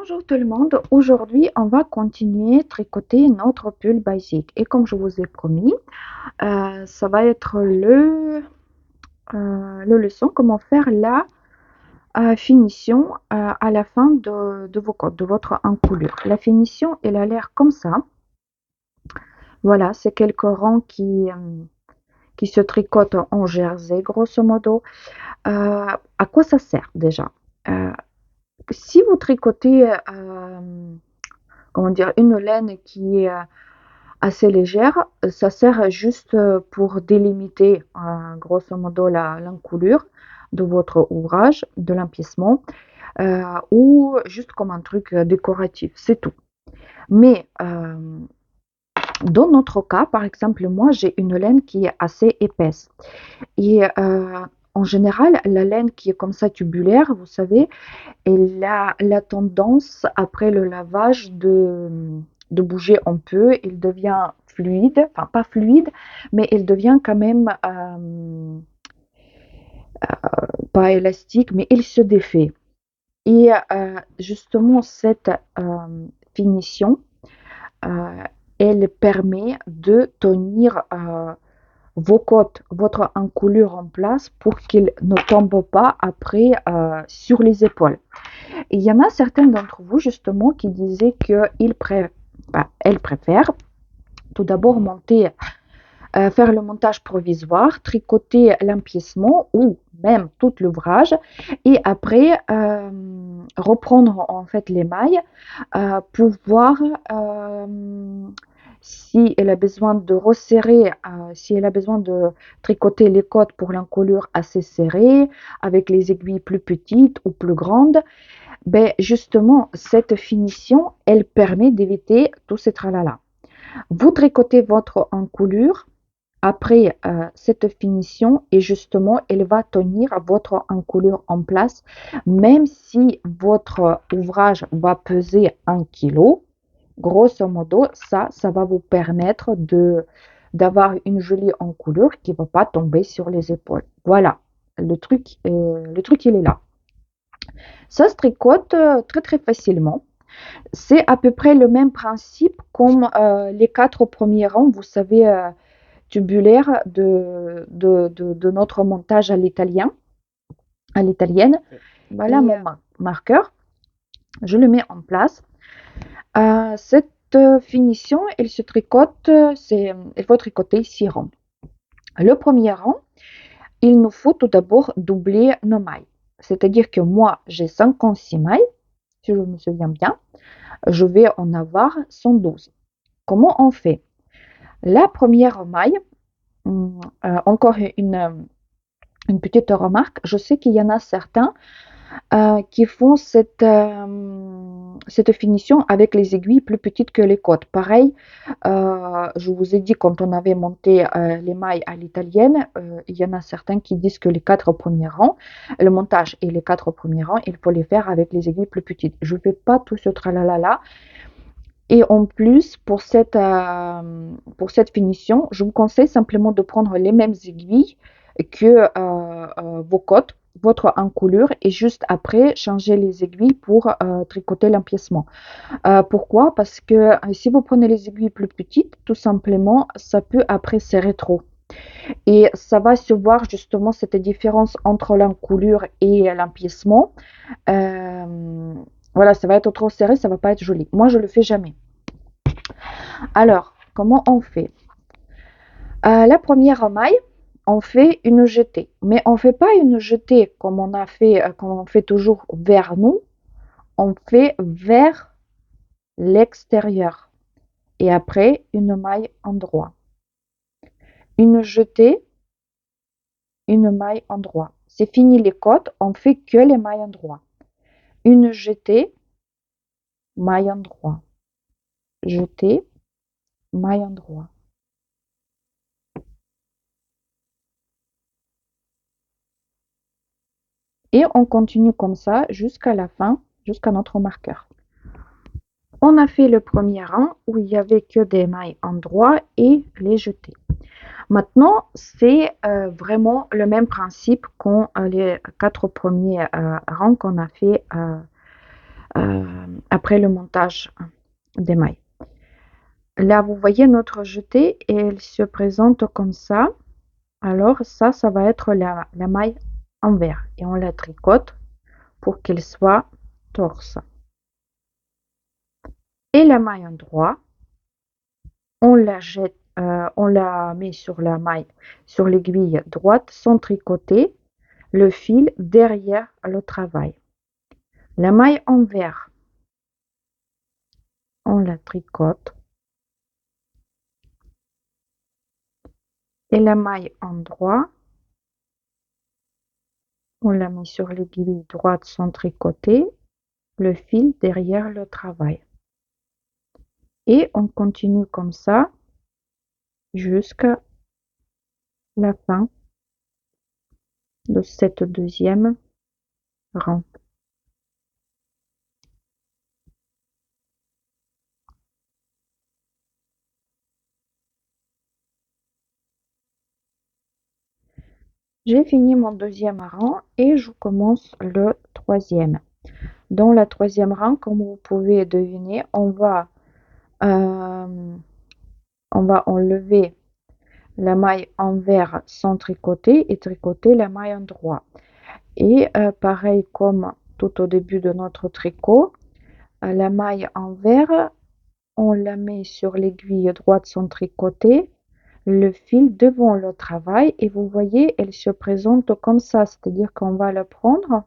Bonjour tout le monde, aujourd'hui on va continuer tricoter notre pull basique et comme je vous ai promis, ça va être le leçon comment faire la finition à la fin de vos codes, de votre encoulure. La finition elle a l'air comme ça, voilà c'est quelques rangs qui se tricotent en jersey grosso modo. À quoi ça sert déjà? Euh, Si vous tricotez comment dire, une laine qui est assez légère, ça sert juste pour délimiter grosso modo l'encoulure de votre ouvrage, de l'empiècement, ou juste comme un truc décoratif, c'est tout. Mais dans notre cas, par exemple, moi j'ai une laine qui est assez épaisse. Et en général, la laine qui est comme ça tubulaire, vous savez, elle a la tendance, après le lavage, de bouger un peu. Il devient fluide, enfin pas fluide, mais il devient quand même pas élastique, mais il se défait. Et justement, cette finition, euh, elle permet de tenir vos côtes, votre encoulure en place pour qu'il ne tombe pas après sur les épaules. Et il y en a certains d'entre vous justement qui disaient qu'elles préfèrent tout d'abord faire le montage provisoire, tricoter l'empiècement ou même tout l'ouvrage et après reprendre en fait les mailles pour voir si elle a besoin de resserrer, si elle a besoin de tricoter les côtes pour l'encolure assez serrée, avec les aiguilles plus petites ou plus grandes. Ben justement, cette finition, elle permet d'éviter tous ces tralala. Vous tricotez votre encolure après cette finition et justement, elle va tenir votre encolure en place, même si votre ouvrage va peser 1 kg. Grosso modo, ça va vous permettre d'avoir une jolie encolure qui ne va pas tomber sur les épaules. Voilà, le truc il est là. Ça se tricote très très facilement. C'est à peu près le même principe comme les 4 premiers rangs, vous savez, tubulaires de notre montage à l'italienne. Voilà mon marqueur. Je le mets en place. Cette finition, elle se tricote, il faut tricoter 6 rangs. Le premier rang, il nous faut tout d'abord doubler nos mailles. C'est-à-dire que moi, j'ai 56 mailles, si je me souviens bien. Je vais en avoir 112. Comment on fait? La première maille, encore une petite remarque, je sais qu'il y en a certains qui font cette finition avec les aiguilles plus petites que les côtes. Pareil, je vous ai dit quand on avait monté les mailles à l'italienne, il y en a certains qui disent que les 4 premiers rangs, le montage et les 4 premiers rangs, il faut les faire avec les aiguilles plus petites. Je ne fais pas tout ce tralala. Et en plus, pour cette finition, je vous conseille simplement de prendre les mêmes aiguilles que vos côtes, votre encolure, et juste après, changer les aiguilles pour tricoter l'empiècement. Pourquoi? Parce que si vous prenez les aiguilles plus petites, tout simplement, ça peut après serrer trop. Et ça va se voir justement cette différence entre l'encolure et l'empiècement. Euh, voilà, ça va être trop serré, ça va pas être joli. Moi, je le fais jamais. Alors, comment on fait? La première maille, on fait une jetée. Mais on ne fait pas une jetée comme on a fait, comme on fait toujours vers nous. On fait vers l'extérieur. Et après, une maille en droit. Une jetée, une maille en droit. C'est fini les côtes, on fait que les mailles en droit. Une jetée, maille en droit. Jetée, maille en droit. Et on continue comme ça jusqu'à la fin, jusqu'à notre marqueur. On a fait le premier rang où il y avait que des mailles en droit et les jetés. Maintenant, c'est vraiment le même principe qu'en les 4 premiers rangs qu'on a fait après le montage des mailles. Là, vous voyez notre jetée et elle se présente comme ça. Alors ça va être la maille envers et on la tricote pour qu'elle soit torse. Et la maille endroit, on la jette, on la met sur la maille, sur l'aiguille droite sans tricoter le fil derrière le travail. La maille envers, on la tricote et la maille endroit, on la met sur l'aiguille droite sans tricoter le fil derrière le travail. Et on continue comme ça jusqu'à la fin de cette deuxième rang. J'ai fini mon deuxième rang et je commence le troisième. Dans la troisième rang, comme vous pouvez deviner, euh, on va enlever la maille envers sans tricoter et tricoter la maille endroit. Et pareil comme tout au début de notre tricot, la maille envers, on la met sur l'aiguille droite sans tricoter, le fil devant le travail et vous voyez, elle se présente comme ça, c'est-à-dire qu'on va le prendre,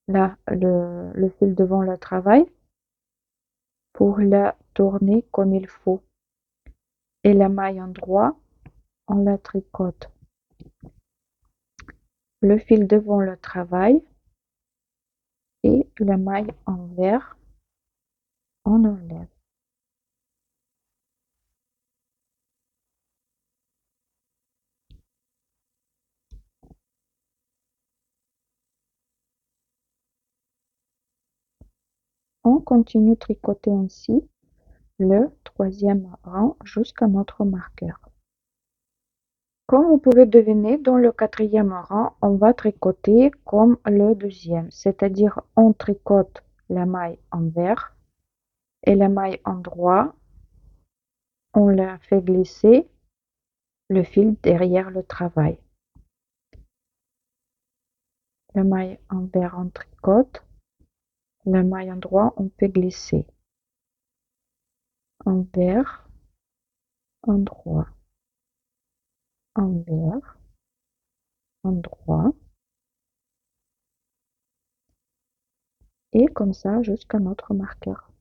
là, le fil devant le travail, pour la tourner comme il faut. Et la maille endroit, on la tricote. Le fil devant le travail et la maille envers, on enlève. On continue tricoter ainsi le troisième rang jusqu'à notre marqueur. Comme vous pouvez deviner, dans le quatrième rang, on va tricoter comme le deuxième, c'est-à-dire on tricote la maille envers et la maille endroit, on la fait glisser le fil derrière le travail. La maille envers on tricote, la maille endroit on fait glisser. Envers, endroit, envers, endroit. Et comme ça jusqu'à notre marqueur.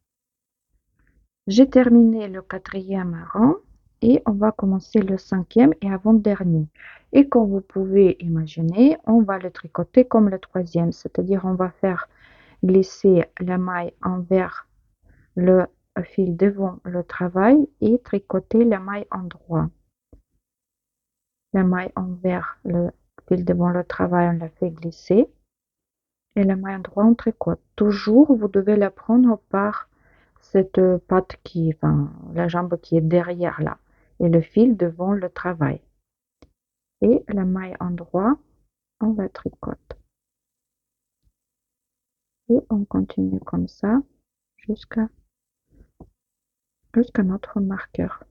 J'ai terminé le quatrième rang et on va commencer le cinquième et avant-dernier. Et comme vous pouvez imaginer, on va le tricoter comme le troisième, c'est-à-dire on va faire glisser la maille envers le fil devant le travail et tricoter la maille endroit. La maille envers le fil devant le travail, on la fait glisser et la maille endroit, on tricote. Toujours, vous devez la prendre par cette patte qui, enfin, la jambe qui est derrière là, et le fil devant le travail. Et la maille endroit, on la tricote. Et on continue comme ça jusqu'à notre marqueur.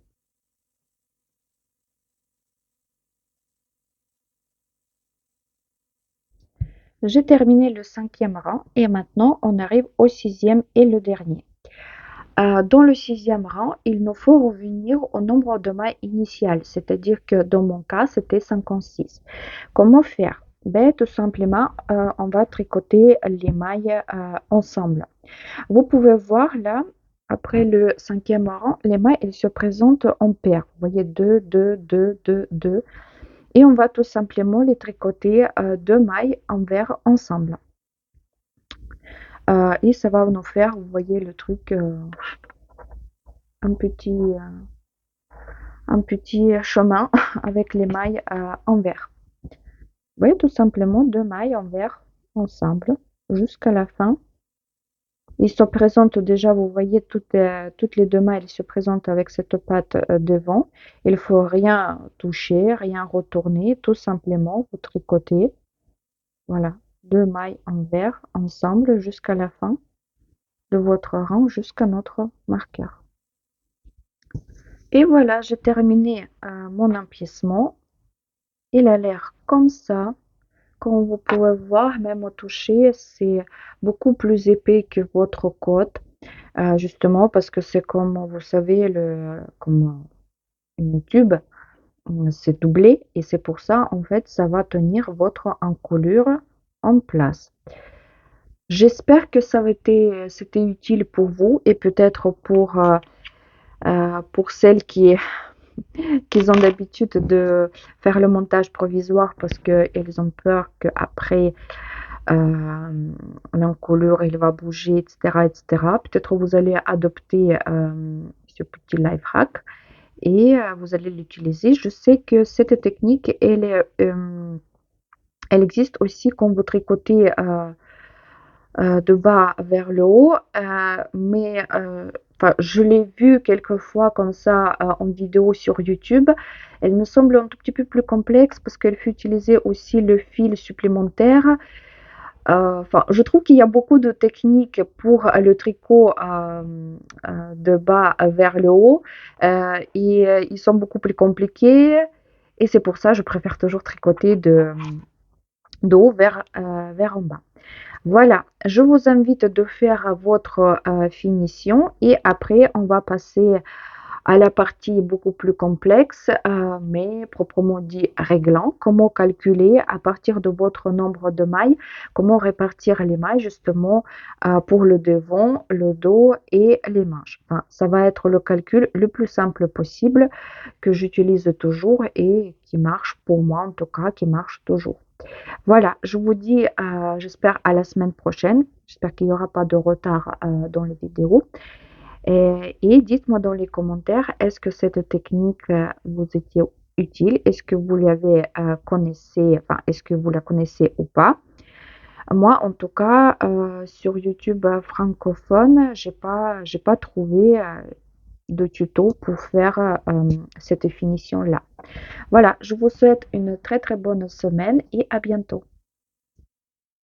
J'ai terminé le cinquième rang et maintenant on arrive au sixième et le dernier. Dans le sixième rang, il nous faut revenir au nombre de mailles initiales, c'est-à-dire que dans mon cas, c'était 56. Comment faire? Ben, tout simplement, on va tricoter les mailles ensemble. Vous pouvez voir là, après le cinquième rang, les mailles elles se présentent en paire. Vous voyez 2, 2, 2, 2, 2. Et on va tout simplement les tricoter deux mailles envers ensemble. Et ça va nous faire, vous voyez le truc, un petit, chemin avec les mailles envers. Vous voyez tout simplement deux mailles envers ensemble jusqu'à la fin. Ils se présentent déjà, vous voyez, toutes les deux mailles elles se présentent avec cette patte devant. Il ne faut rien toucher, rien retourner, tout simplement vous tricotez. Voilà, deux mailles envers ensemble jusqu'à la fin. de votre rang jusqu'à notre marqueur. Et voilà, j'ai terminé mon empiècement. Il a l'air comme ça. Comme vous pouvez voir, même au toucher, c'est beaucoup plus épais que votre côte, justement parce que c'est comme vous savez, comme une tube, c'est doublé et c'est pour ça, en fait, ça va tenir votre encolure en place. J'espère que c'était utile pour vous et peut-être pour celles qui ont l'habitude de faire le montage provisoire parce qu'elles ont peur qu'après l'encolure il va bouger, etc., etc. Peut-être vous allez adopter ce petit life hack et vous allez l'utiliser. Je sais que cette technique, elle existe aussi quand vous tricotez de bas vers le haut, mais enfin, je l'ai vue quelques fois comme ça en vidéo sur YouTube. Elle me semble un tout petit peu plus complexe parce qu'elle fait utiliser aussi le fil supplémentaire. Enfin, je trouve qu'il y a beaucoup de techniques pour le tricot de bas vers le haut et ils sont beaucoup plus compliqués et c'est pour ça que je préfère toujours tricoter de haut vers en bas. Voilà, je vous invite de faire votre finition et après on va passer à la partie beaucoup plus complexe, mais proprement dit réglant. Comment calculer à partir de votre nombre de mailles, comment répartir les mailles justement pour le devant, le dos et les manches. Enfin, ça va être le calcul le plus simple possible que j'utilise toujours et qui marche pour moi en tout cas, qui marche toujours. Voilà, je vous dis, j'espère à la semaine prochaine. J'espère qu'il n'y aura pas de retard dans les vidéos. Et dites-moi dans les commentaires, est-ce que cette technique vous était utile? Est-ce que vous l'avez connaissez, enfin, est-ce que vous la connaissez ou pas? Moi, en tout cas, sur YouTube francophone, j'ai pas trouvé de tuto pour faire cette finition-là. Voilà, je vous souhaite une très très bonne semaine et à bientôt.